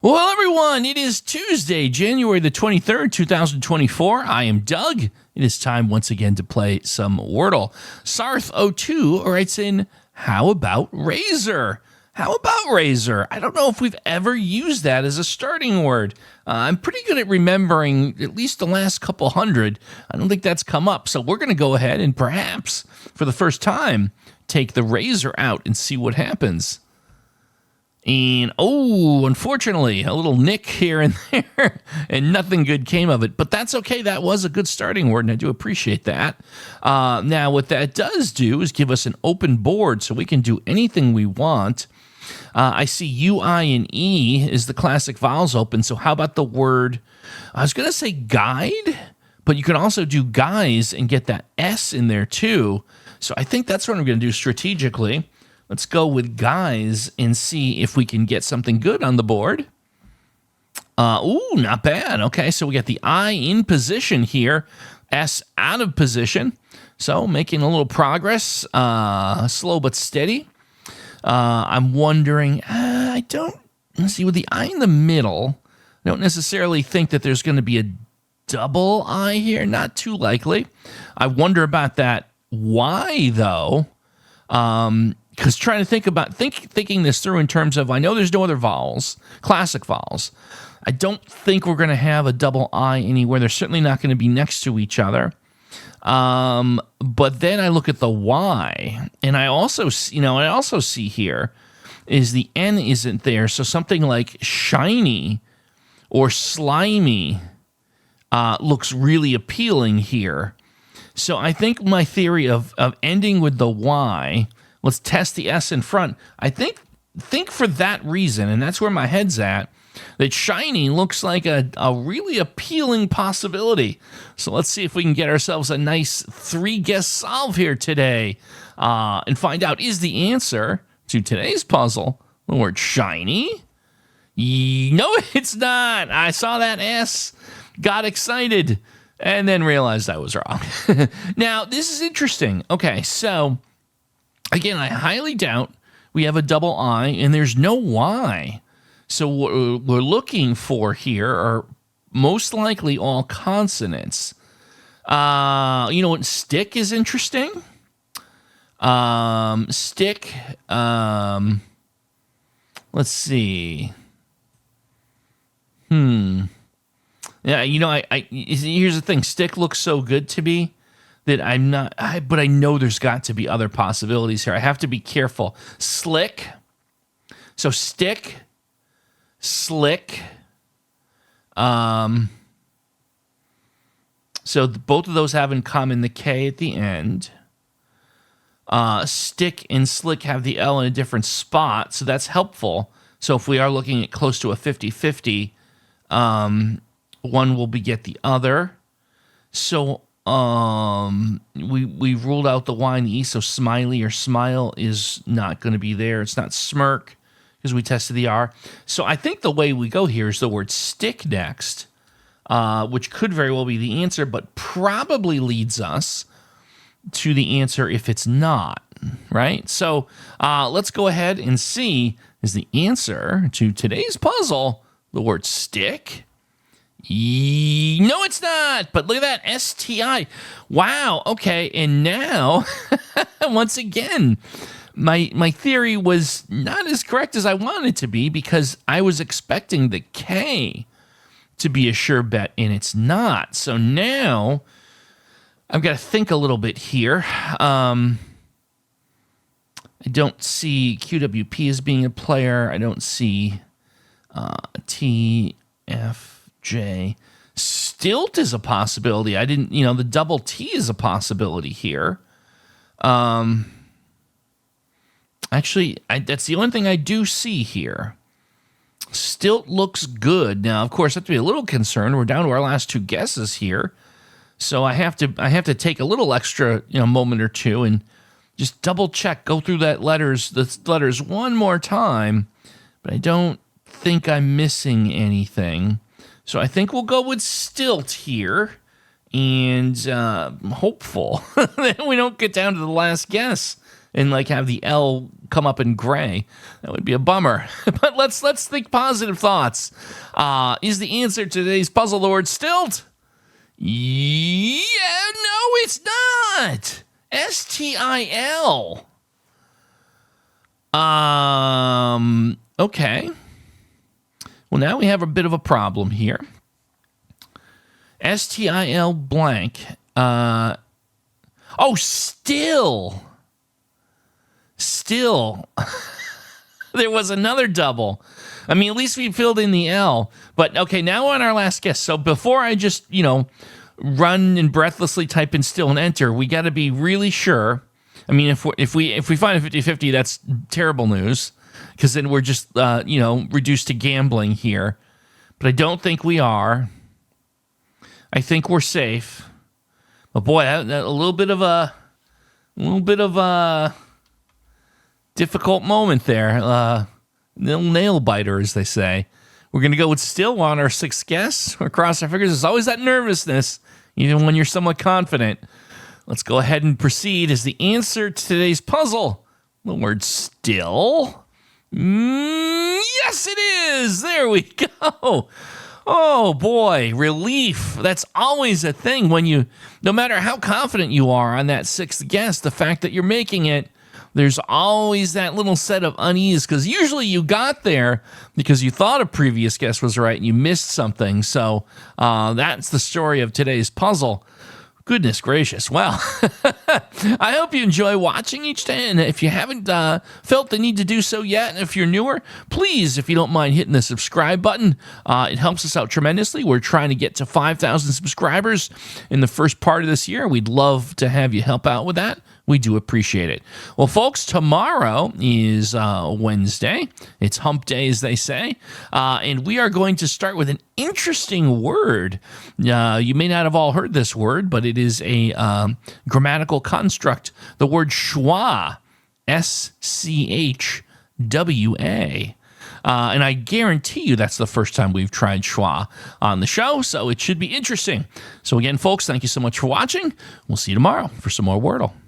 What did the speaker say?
Well, everyone, it is Tuesday, January the 23rd, 2024. I am Doug. It is time once again to play some Wordle. Sarth02 writes in, how about Razor? How about Razor? I don't know if we've ever used that as a starting word. I'm pretty good at remembering at least the last couple hundred. I don't think that's come up. So we're going to go ahead and perhaps, for the first time, take the Razor out and see what happens. And, unfortunately, a little nick here and there, and nothing good came of it. But that's okay. That was a good starting word, and I do appreciate that. Now, what that does do is give us an open board so we can do anything we want. I see U, I, and E is the classic vowels open. So how about the word, I was going to say guide, but you can also do guys and get that S in there too. So I think that's what I'm going to do strategically. Let's go with guys and see if we can get something good on the board. Not bad. Okay, so we got the I in position here, S out of position. So making a little progress, slow but steady. I'm wondering, let's see, with the I in the middle, I don't necessarily think that there's going to be a double I here. Not too likely. I wonder about that Y, though. Because trying to thinking this through in terms of, I know there's no other vowels, classic vowels. I don't think we're going to have a double I anywhere. They're certainly not going to be next to each other. But then I look at the Y, and I also see here is the N isn't there. So something like shiny or slimy looks really appealing here. So I think my theory of ending with the Y, let's test the S in front. I think for that reason, and that's where my head's at, that shiny looks like a really appealing possibility. So let's see if we can get ourselves a nice 3-guess solve here today and find out, is the answer to today's puzzle the word shiny? No, it's not. I saw that S, got excited, and then realized I was wrong. Now, this is interesting. Okay, so again, I highly doubt we have a double I, and there's no Y. So what we're looking for here are most likely all consonants. You know what? Stick is interesting. Stick. Let's see. Yeah, here's the thing. Stick looks so good to me that but I know there's got to be other possibilities here. I have to be careful. Slick. So stick, slick. So both of those have in common the K at the end. Stick and slick have the L in a different spot, so that's helpful. So if we are looking at close to a 50-50, one will beget the other. So we've ruled out the Y and the E, so smiley or smile is not going to be there. It's not smirk because we tested the R. So I think the way we go here is the word stick next, which could very well be the answer, but probably leads us to the answer if it's not, right? So let's go ahead and see, is the answer to today's puzzle the word stick? No, it's not. But look at that, S-T-I. Wow, okay, and now, once again, my theory was not as correct as I wanted it to be because I was expecting the K to be a sure bet, and it's not. So now I've got to think a little bit here. I don't see QWP as being a player. I don't see TFJ. Stilt is a possibility. I didn't, the double T is a possibility here. Actually, that's the only thing I do see here. Stilt looks good. Now, of course, I have to be a little concerned. We're down to our last two guesses here. So I have to take a little extra, moment or two and just double check, go through the letters one more time. But I don't think I'm missing anything. So I think we'll go with stilt here and hopeful that we don't get down to the last guess and like have the L come up in gray. That would be a bummer. But let's think positive thoughts. Is the answer to today's puzzle the word stilt? Yeah, no, it's not. STIL. Okay. Well, now we have a bit of a problem here. STIL blank. Still. There was another double. I mean, at least we filled in the L. But okay, now on our last guess. So before I just, run and breathlessly type in still and enter, we got to be really sure. I mean, if we find a 50-50, that's terrible news, because then we're just reduced to gambling here. But I don't think we are. I think we're safe. But boy, a little bit of a difficult moment there. Little nail biter, as they say. We're going to go with still on our sixth guess. We're crossing our fingers. There's always that nervousness, even when you're somewhat confident. Let's go ahead and proceed as the answer to today's puzzle. The word still. Yes, it is. There we go. Oh, boy. Relief. That's always a thing when no matter how confident you are on that sixth guess, the fact that you're making it, there's always that little set of unease, because usually you got there because you thought a previous guess was right and you missed something. So that's the story of today's puzzle. Goodness gracious. Well, I hope you enjoy watching each day. And if you haven't felt the need to do so yet, and if you're newer, please, if you don't mind hitting the subscribe button, it helps us out tremendously. We're trying to get to 5,000 subscribers in the first part of this year. We'd love to have you help out with that. We do appreciate it. Well, folks, tomorrow is Wednesday. It's hump day, as they say. And we are going to start with an interesting word. You may not have all heard this word, but it is a grammatical construct. The word schwa, SCHWA. And I guarantee you that's the first time we've tried schwa on the show, so it should be interesting. So again, folks, thank you so much for watching. We'll see you tomorrow for some more Wordle.